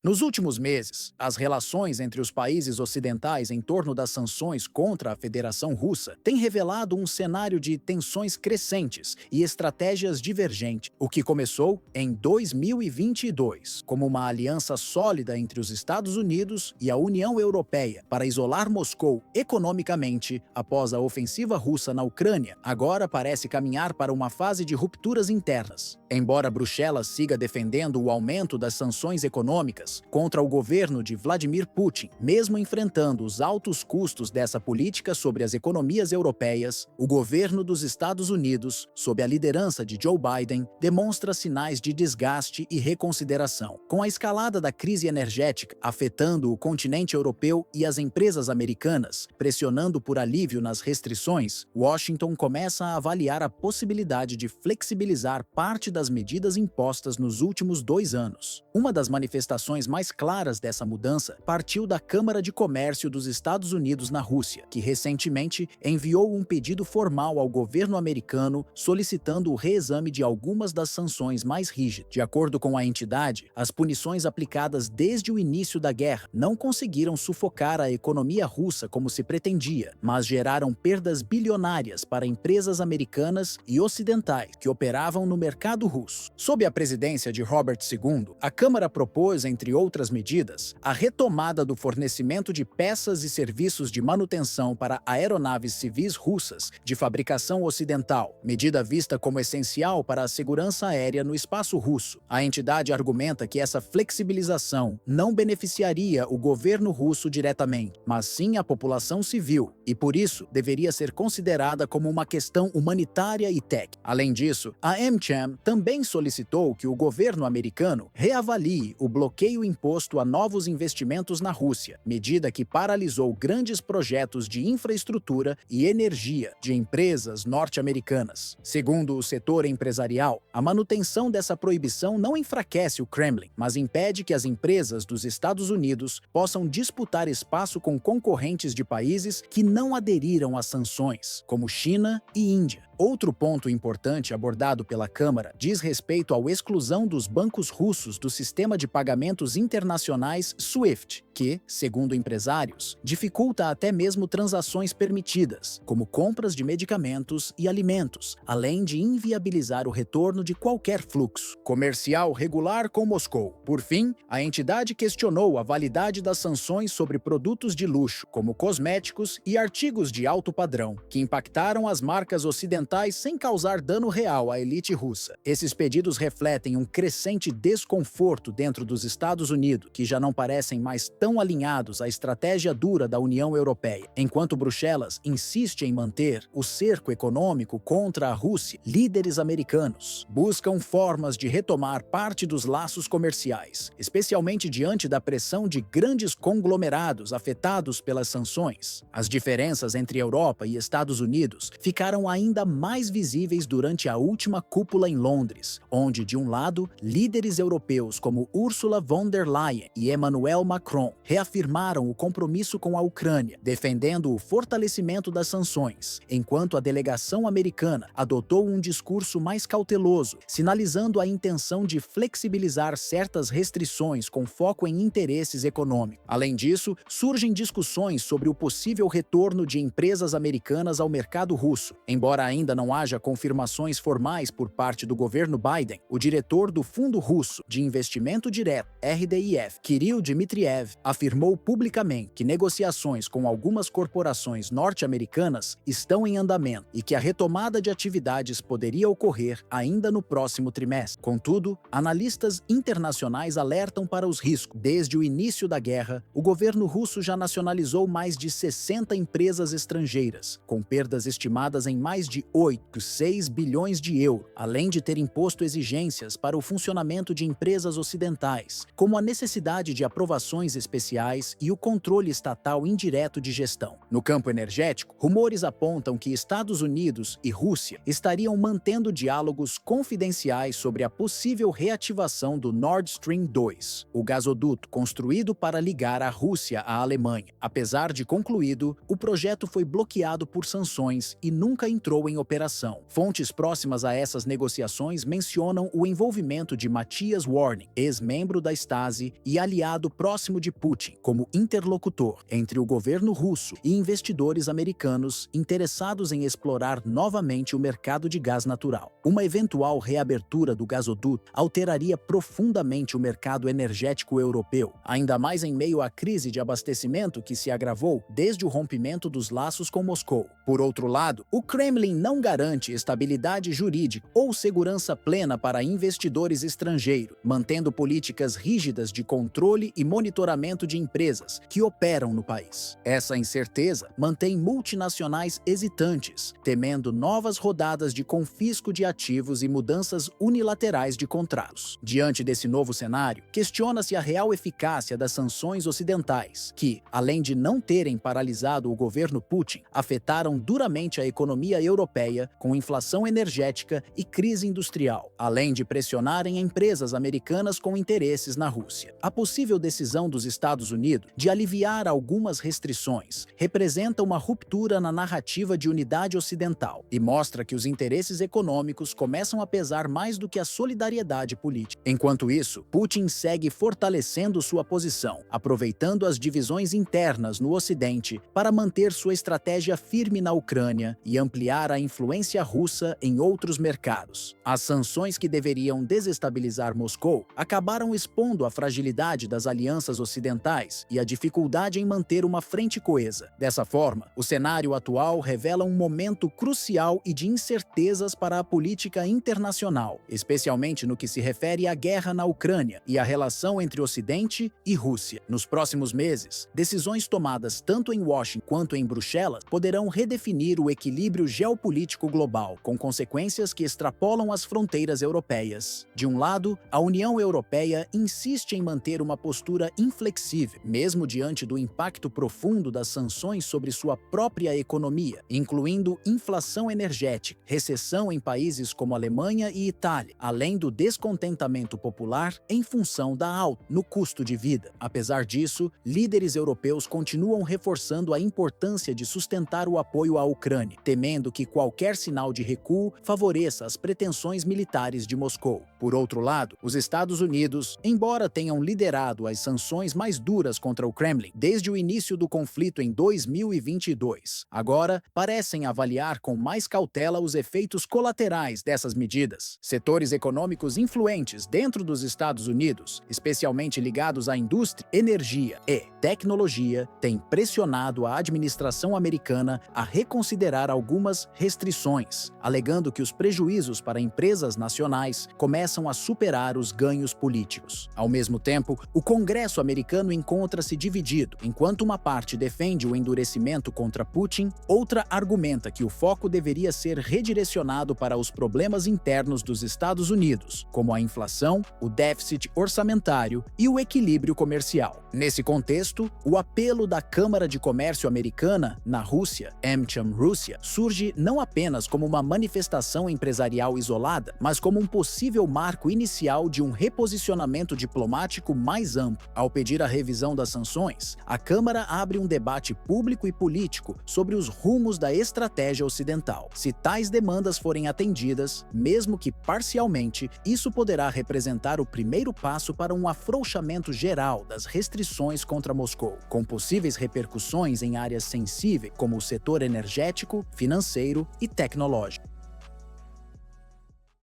Nos últimos meses, as relações entre os países ocidentais em torno das sanções contra a Federação Russa têm revelado um cenário de tensões crescentes e estratégias divergentes, o que começou em 2022, como uma aliança sólida entre os Estados Unidos e a União Europeia para isolar Moscou economicamente após a ofensiva russa na Ucrânia. Agora parece caminhar para uma fase de rupturas internas. Embora Bruxelas siga defendendo o aumento das sanções econômicas contra o governo de Vladimir Putin, mesmo enfrentando os altos custos dessa política sobre as economias europeias, o governo dos Estados Unidos, sob a liderança de Joe Biden, demonstra sinais de desgaste e reconsideração. Com a escalada da crise energética afetando o continente europeu e as empresas americanas, pressionando por alívio nas restrições, Washington começa a avaliar a possibilidade de flexibilizar parte das medidas impostas nos últimos 2 anos. Uma das manifestações mais claras dessa mudança partiu da Câmara de Comércio dos Estados Unidos na Rússia, que recentemente enviou um pedido formal ao governo americano solicitando o reexame de algumas das sanções mais rígidas. De acordo com a entidade, as punições aplicadas desde o início da guerra não conseguiram sufocar a economia russa como se pretendia, mas geraram perdas bilionárias para empresas americanas e ocidentais que operavam no mercado russo. Sob a presidência de Robert II, a Câmara propôs, entre outras medidas, a retomada do fornecimento de peças e serviços de manutenção para aeronaves civis russas de fabricação ocidental, medida vista como essencial para a segurança aérea no espaço russo. A entidade argumenta que essa flexibilização não beneficiaria o governo russo diretamente, mas sim a população civil, e por isso deveria ser considerada como uma questão humanitária e técnica. Além disso, a AmCham também solicitou que o governo americano reavalie o bloqueio imposto a novos investimentos na Rússia, medida que paralisou grandes projetos de infraestrutura e energia de empresas norte-americanas. Segundo o setor empresarial, a manutenção dessa proibição não enfraquece o Kremlin, mas impede que as empresas dos Estados Unidos possam disputar espaço com concorrentes de países que não aderiram às sanções, como China e Índia. Outro ponto importante abordado pela Câmara diz respeito à exclusão dos bancos russos do sistema de pagamentos internacionais SWIFT, que, segundo empresários, dificulta até mesmo transações permitidas, como compras de medicamentos e alimentos, além de inviabilizar o retorno de qualquer fluxo comercial regular com Moscou. Por fim, a entidade questionou a validade das sanções sobre produtos de luxo, como cosméticos e artigos de alto padrão, que impactaram as marcas ocidentais sem causar dano real à elite russa. Esses pedidos refletem um crescente desconforto dentro dos Estados Unidos, que já não parecem mais tão alinhados à estratégia dura da União Europeia. Enquanto Bruxelas insiste em manter o cerco econômico contra a Rússia, líderes americanos buscam formas de retomar parte dos laços comerciais, especialmente diante da pressão de grandes conglomerados afetados pelas sanções. As diferenças entre Europa e Estados Unidos ficaram ainda mais visíveis durante a última cúpula em Londres, onde, de um lado, líderes europeus como Ursula von der Leyen e Emmanuel Macron reafirmaram o compromisso com a Ucrânia, defendendo o fortalecimento das sanções, enquanto a delegação americana adotou um discurso mais cauteloso, sinalizando a intenção de flexibilizar certas restrições com foco em interesses econômicos. Além disso, surgem discussões sobre o possível retorno de empresas americanas ao mercado russo. Embora ainda não haja confirmações formais por parte do governo Biden, o diretor do Fundo Russo de Investimento Direto, RDIF, Kirill Dmitriev, afirmou publicamente que negociações com algumas corporações norte-americanas estão em andamento e que a retomada de atividades poderia ocorrer ainda no próximo trimestre. Contudo, analistas internacionais alertam para os riscos. Desde o início da guerra, o governo russo já nacionalizou mais de 60 empresas estrangeiras, com perdas estimadas em mais de 8,6 bilhões de euros, além de ter imposto exigências para o funcionamento de empresas ocidentais, como a necessidade de aprovações específicas especiais e o controle estatal indireto de gestão. No campo energético, rumores apontam que Estados Unidos e Rússia estariam mantendo diálogos confidenciais sobre a possível reativação do Nord Stream 2, o gasoduto construído para ligar a Rússia à Alemanha. Apesar de concluído, o projeto foi bloqueado por sanções e nunca entrou em operação. Fontes próximas a essas negociações mencionam o envolvimento de Matthias Warning, ex-membro da Stasi e aliado próximo de Putin, como interlocutor entre o governo russo e investidores americanos interessados em explorar novamente o mercado de gás natural. Uma eventual reabertura do gasoduto alteraria profundamente o mercado energético europeu, ainda mais em meio à crise de abastecimento que se agravou desde o rompimento dos laços com Moscou. Por outro lado, o Kremlin não garante estabilidade jurídica ou segurança plena para investidores estrangeiros, mantendo políticas rígidas de controle e monitoramento de empresas que operam no país. Essa incerteza mantém multinacionais hesitantes, temendo novas rodadas de confisco de ativos e mudanças unilaterais de contratos. Diante desse novo cenário, questiona-se a real eficácia das sanções ocidentais, que, além de não terem paralisado o governo Putin, afetaram duramente a economia europeia com inflação energética e crise industrial, além de pressionarem empresas americanas com interesses na Rússia. A possível decisão dos Estados Unidos de aliviar algumas restrições representa uma ruptura na narrativa de unidade ocidental e mostra que os interesses econômicos começam a pesar mais do que a solidariedade política. Enquanto isso, Putin segue fortalecendo sua posição, aproveitando as divisões internas no Ocidente para manter sua estratégia firme na Ucrânia e ampliar a influência russa em outros mercados. As sanções que deveriam desestabilizar Moscou acabaram expondo a fragilidade das alianças ocidentais e a dificuldade em manter uma frente coesa. Dessa forma, o cenário atual revela um momento crucial e de incertezas para a política internacional, especialmente no que se refere à guerra na Ucrânia e à relação entre Ocidente e Rússia. Nos próximos meses, decisões tomadas tanto em Washington quanto em Bruxelas poderão redefinir o equilíbrio geopolítico global, com consequências que extrapolam as fronteiras europeias. De um lado, a União Europeia insiste em manter uma postura inflexível, mesmo diante do impacto profundo das sanções sobre sua própria economia, incluindo inflação energética, recessão em países como Alemanha e Itália, além do descontentamento popular em função da alta no custo de vida. Apesar disso, líderes europeus continuam reforçando a importância de sustentar o apoio à Ucrânia, temendo que qualquer sinal de recuo favoreça as pretensões militares de Moscou. Por outro lado, os Estados Unidos, embora tenham liderado as sanções mais duras contra o Kremlin desde o início do conflito em 2022, agora parecem avaliar com mais cautela os efeitos colaterais dessas medidas. Setores econômicos influentes dentro dos Estados Unidos, especialmente ligados à indústria, energia e tecnologia, têm pressionado a administração americana a reconsiderar algumas restrições, alegando que os prejuízos para empresas nacionais começam a superar os ganhos políticos. Ao mesmo tempo, o Congresso americano encontra-se dividido. Enquanto uma parte defende o endurecimento contra Putin, outra argumenta que o foco deveria ser redirecionado para os problemas internos dos Estados Unidos, como a inflação, o déficit orçamentário e o equilíbrio comercial. Nesse contexto, o apelo da Câmara de Comércio Americana na Rússia, AmCham Rússia, surge não apenas como uma manifestação empresarial isolada, mas como um possível marco inicial de um reposicionamento diplomático mais amplo. Ao pedir a revisão das sanções, a Câmara abre um debate público e político sobre os rumos da estratégia ocidental. Se tais demandas forem atendidas, mesmo que parcialmente, isso poderá representar o primeiro passo para um afrouxamento geral das restrições contra Moscou, com possíveis repercussões em áreas sensíveis como o setor energético, financeiro e tecnológico.